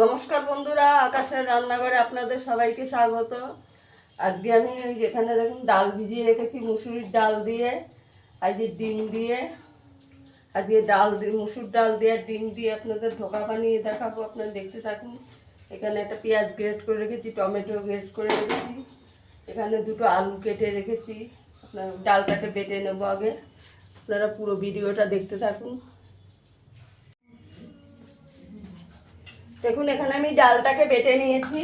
নমস্কার বন্ধুরা, আকাশের রান্নাঘরে আপনাদের সবাইকে স্বাগত। আজকে আমি যেখানে দেখুন ডাল ভিজিয়ে রেখেছি মুসুরির ডাল দিয়ে, আজকে ডিম দিয়ে, আজকে মুসুর ডাল দিয়ে ডিম দিয়ে আপনাদের ধোকা বানিয়ে দেখাবো। আপনারা দেখতে থাকুন। এখানে একটা পেঁয়াজ গ্রেট করে রেখেছি, টমেটো গ্রেট করে রেখেছি, এখানে দুটো আলু কেটে রেখেছি। আপনার ডালটাকে বেটে নেবো আগে। আপনারা পুরো ভিডিওটা দেখতে থাকুন। দেখুন এখানে আমি ডালটাকে বেটে নিয়েছি।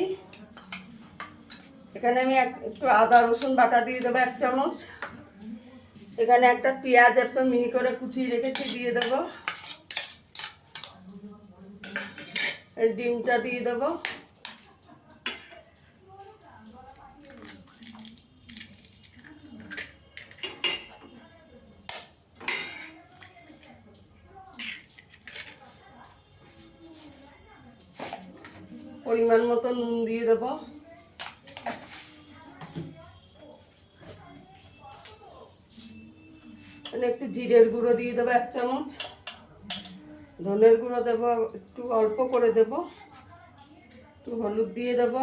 এখানে আমি একটু আদা রসুন বাটা দিয়ে দেবো 1 চামচ। এখানে একটা পেঁয়াজ একদম মিহি করে কুচিয়ে রেখেছি, দিয়ে দেবো। এই ডিমটা দিয়ে দেবো। পরিমাণ মতো নুন দিয়ে দেবো। একটু জিরের গুঁড়ো দিয়ে দেবো 1 চামচ। ধনের গুঁড়ো দেবো একটু অল্প করে দেবো। একটু হলুদ দিয়ে দেবো।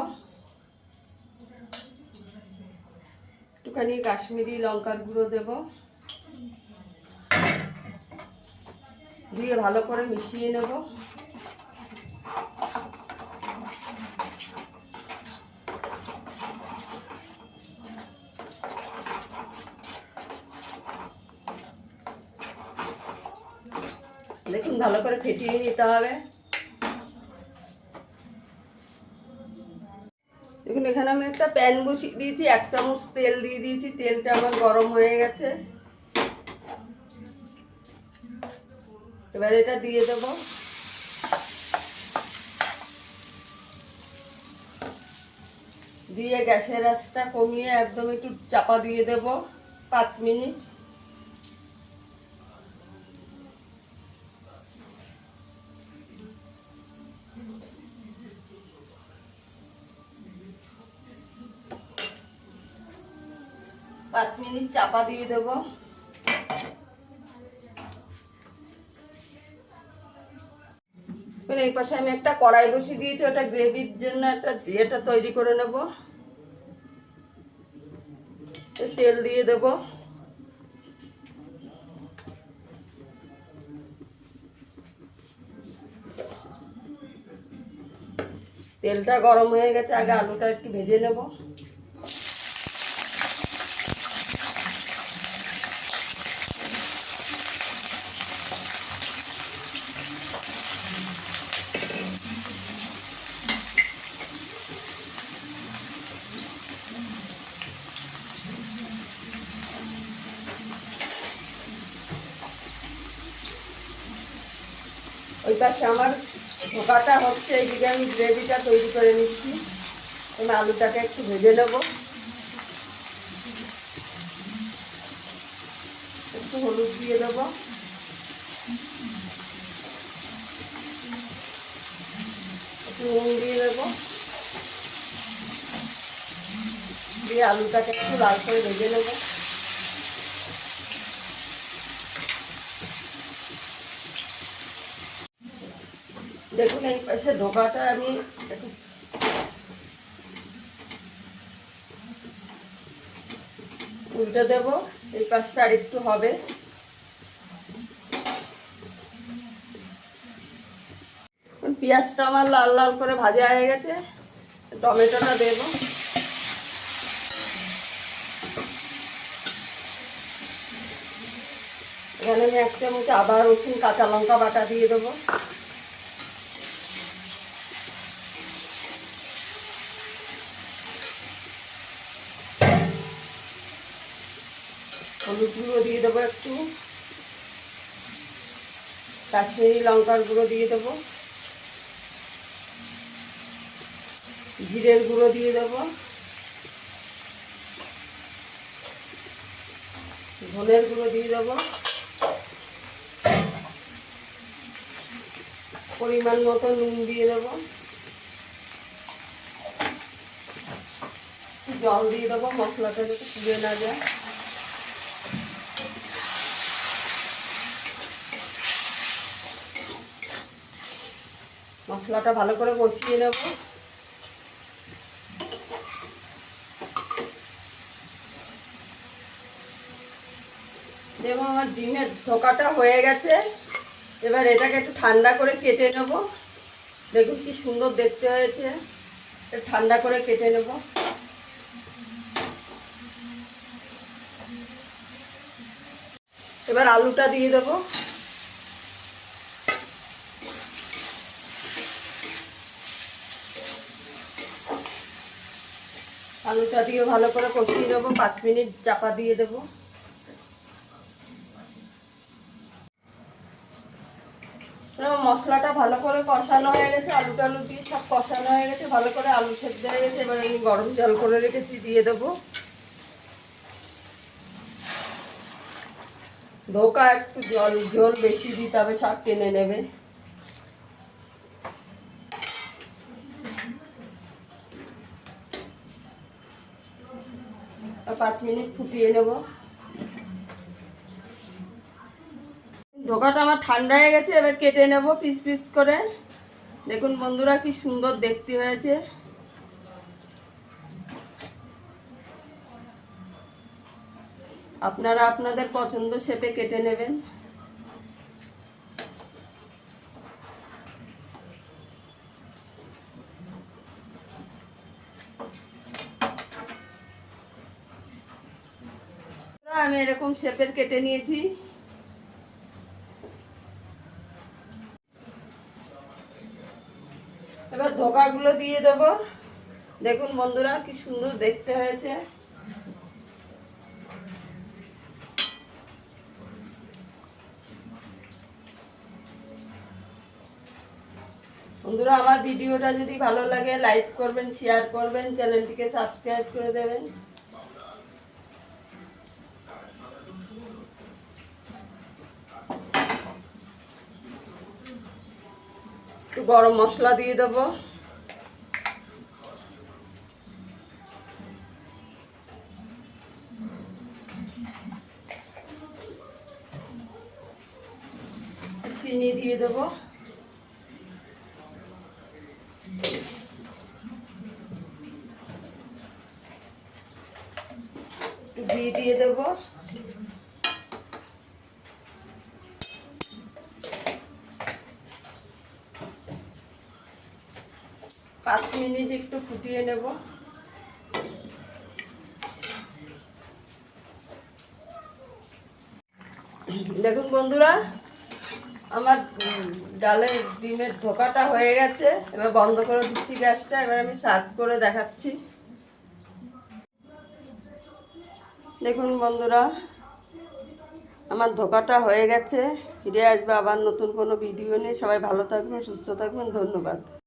একটুখানি কাশ্মীরি লঙ্কার গুঁড়ো দেবো। দিয়ে ভালো করে মিশিয়ে নেব। দেখুন ভালো করে ফেটিয়ে নিতে হবে। দেখুন এখানে আমি একটা প্যান বসিয়ে দিয়েছি, 1 চামচ তেল দিয়ে দিয়েছি। তেলটা আমার গরম হয়ে গেছে। এবার এটা দিয়ে দেব। দিয়ে গ্যাসের আঁচটা কমিয়ে একদম একটু চাপা দিয়ে দেব 5 মিনিট। চাপা দিয়ে দেব। এই পাশে আমি একটা কড়াই বসিয়ে দিয়েছি, ওটা গ্রেভির জন্য একটা এটা তৈরি করে নেব। তেল দিয়ে দেব। তেলটা গরম হয়ে গেছে, আগে আলুটা একটু ভেজে নেব। ওই পাশে আমার ধোকাটা হচ্ছে, এইদিকে আমি গ্রেভিটা তৈরি করে নিচ্ছি। আমি আলুটাকে একটু ভেজে নেব। একটু হলুদ দিয়ে দেবো। একটু নুন দিয়ে দেবো। দিয়ে আলুটাকে একটু লাল করে ভেজে নেব। দেখুন এই পাশে ধোকাটা আমি একটু উল্টে দেবো। এই পাশটা আর একটু হবে। পেঁয়াজটা আমার লাল লাল করে ভাজা হয়ে গেছে। টমেটোটা দেব। এখানে আমি 1 চামচ আদা রসুন কাঁচা লঙ্কা বাটা দিয়ে দেবো। হলুদ গুঁড়ো দিয়ে দেবো একটু। কাশ্মীরি লঙ্কার গুঁড়ো দিয়ে দেবো। জিরের গুঁড়ো দিয়ে দেবো। ধনের গুঁড়ো দিয়ে দেবো। পরিমাণ মতো নুন দিয়ে দেবো। জল দিয়ে দেবো, মশলাটা যাতে পুড়ে না যায়। মশলাটা ভালো করে কষিয়ে নেব। যেমন আমার ডিমের ধোকাটা হয়ে গেছে, এবার এটাকে একটু ঠান্ডা করে কেটে নেব। দেখুন কি সুন্দর দেখতে হয়েছে, ঠান্ডা করে কেটে নেব। এবার আলুটা দিয়ে দেবো। আলুটা দিয়ে ভালো করে কষিয়ে নেবো, 5 মিনিট চাপা দিয়ে দেবো। মশলাটা ভালো করে কষানো হয়ে গেছে, আলু টালু দিয়ে সব কষানো হয়ে গেছে, ভালো করে আলু সেদ্ধ হয়ে গেছে। এবার আমি গরম জল করে রেখেছি, দিয়ে দেবো। ধোকা একটু জল বেশি দিতে হবে, সব টেনে নেবে। 5 মিনিট ফুটিয়ে নেব। ধোকাটা আমার ঠান্ডা হয়ে গেছে, এবার কেটে নেব পিস পিস করে। দেখুন বন্ধুরা কি সুন্দর দেখতে হয়েছে। আপনারা আপনাদের পছন্দ শেপে কেটে নেবেন। আমি এরকম শেপের কেটে নিয়েছি। এবার ধোকাগুলো দিয়ে দেব। দেখুন বন্ধুরা কি সুন্দর দেখতে হয়েছে। বন্ধুরা আমার ভিডিওটা যদি ভালো লাগে লাইক করবেন, শেয়ার করবেন, চ্যানেলটিকে সাবস্ক্রাইব করে দেবেন। একটু গরম মশলা দিয়ে দেবো। চিনি দিয়ে দেবো। একটু ঘি দিয়ে দেবো। পাঁচ মিনিট একটু ফুটিয়ে নেব। দেখুন বন্ধুরা আমার ডালের ডিমের ধোকাটা হয়ে গেছে। এবার বন্ধ করে দিচ্ছি গ্যাসটা। এবার আমি সার্ভ করে দেখাচ্ছি। দেখুন বন্ধুরা আমার ধোকাটা হয়ে গেছে। ফিরে আসবে আবার নতুন কোনো ভিডিও নিয়ে। সবাই ভালো থাকবেন, সুস্থ থাকবেন। ধন্যবাদ।